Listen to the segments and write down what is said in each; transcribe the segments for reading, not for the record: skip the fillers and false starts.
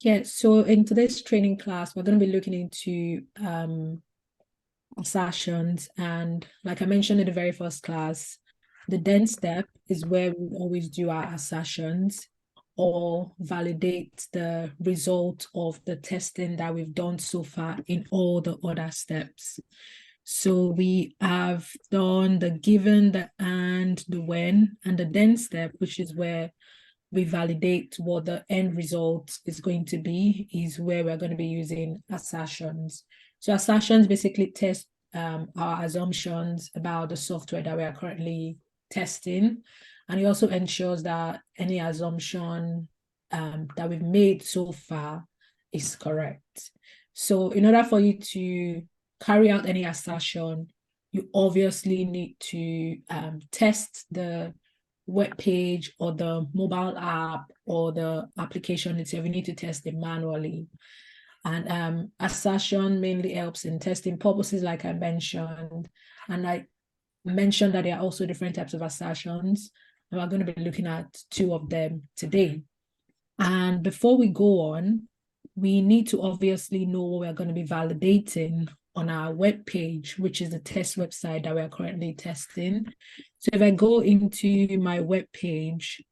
Yeah, so in today's training class, we're going to be looking into assertions. And like I mentioned in the very first class, the then step is where we always do our assertions or validate the result of the testing that we've done so far in all the other steps. So we have done the given, the and, the when, and the then step, which is where we validate what the end result is going to be, is where we're going to be using assertions. So assertions basically test our assumptions about the software that we are currently testing. And it also ensures that any assumption that we've made so far is correct. So in order for you to carry out any assertion, you obviously need to test the web page or the mobile app or the application itself. You need to test it manually. And assertion mainly helps in testing purposes, like I mentioned. And I mentioned that there are also different types of assertions. And we're going to be looking at two of them today. And before we go on, we need to obviously know what we're going to be validating on our web page, which is the test website that we're currently testing. So if I go into my web page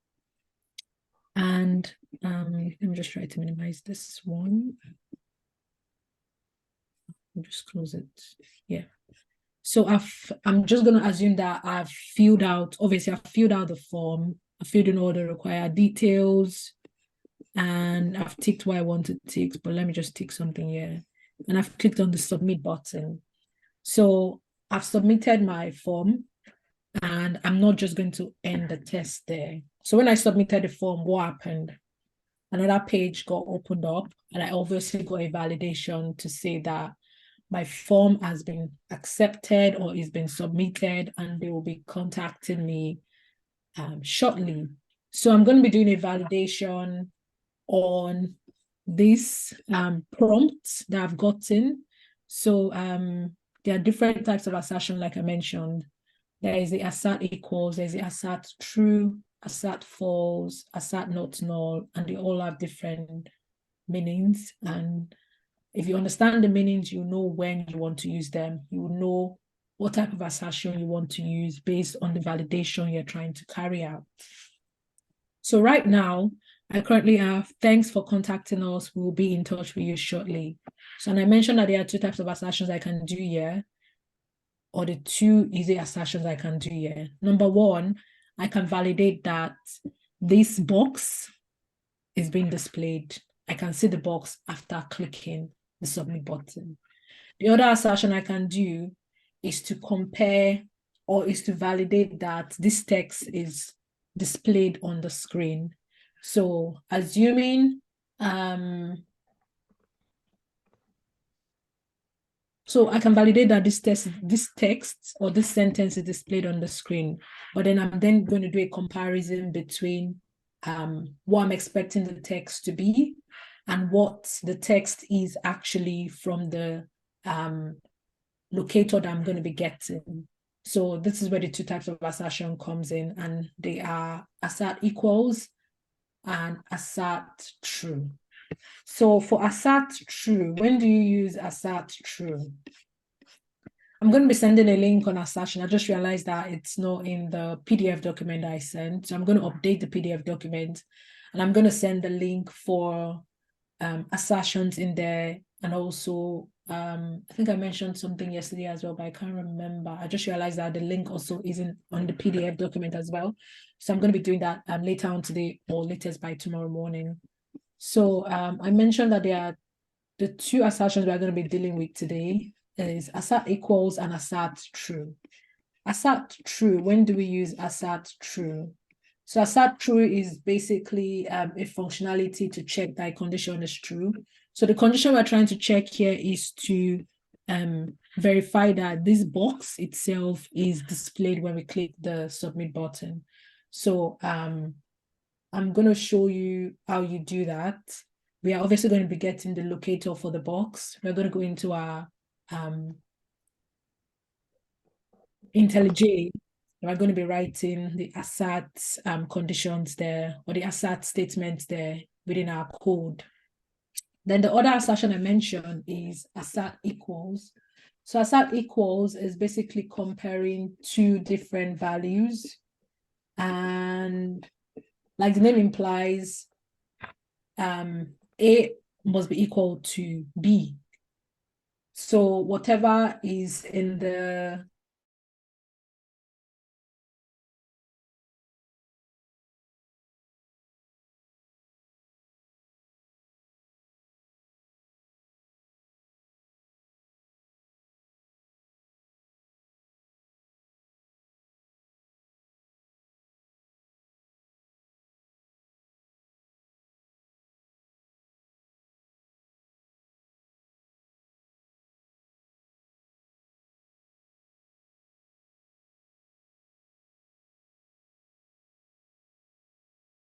and let me just try to minimize this one. I'll just close it. Yeah. So I'm just going to assume that I've filled out, obviously I've filled out the form, I've filled in all the required details, and I've ticked what I want to tick, but let me just tick something here. And I've clicked on the submit button. So I've submitted my form and I'm not just going to end the test there. So when I submitted the form, what happened? Another page got opened up and I obviously got a validation to say that my form has been accepted or is been submitted and they will be contacting me shortly. So I'm going to be doing a validation on this prompt that I've gotten. So there are different types of assertion, like I mentioned. There is the assert equals, there's the assert true, assert false, assert not null, and they all have different meanings. And if you understand the meanings, you know when you want to use them. You know what type of assertion you want to use based on the validation you're trying to carry out. So right now, I currently have, thanks for contacting us. We'll be in touch with you shortly. So, and I mentioned that there are two types of assertions I can do here, or the two easy assertions I can do here. Number one, I can validate that this box is being displayed. I can see the box after clicking the submit button. The other assertion I can do is to compare or is to validate that this text is displayed on the screen. So assuming so I can validate that this text or this sentence is displayed on the screen, but then I'm then going to do a comparison between what I'm expecting the text to be and what the text is actually from the locator that I'm going to be getting. So this is where the two types of assertion comes in, and they are assert equals and assert true. So for assert true, when do you use assert true? I'm going to be sending a link on assertion. I just realized that it's not in the PDF document that I sent. So I'm going to update the PDF document and I'm going to send the link for assertions in there. And also, I think I mentioned something yesterday as well, but I can't remember. I just realized that the link also isn't on the PDF document as well. So I'm going to be doing that later on today or latest by tomorrow morning. So I mentioned that there are the two assertions we're going to be dealing with today is assert equals and assert true. Assert true, when do we use assert true? So assert true is basically a functionality to check that a condition is true. So the condition we're trying to check here is to verify that this box itself is displayed when we click the submit button. So I'm going to show you how you do that. We are obviously going to be getting the locator for the box. We're going to go into our IntelliJ. We're going to be writing the assert conditions there, or the assert statements there within our code. Then the other assertion I mentioned is assert equals. So assert equals is basically comparing two different values, and like the name implies, A must be equal to B. So whatever is in the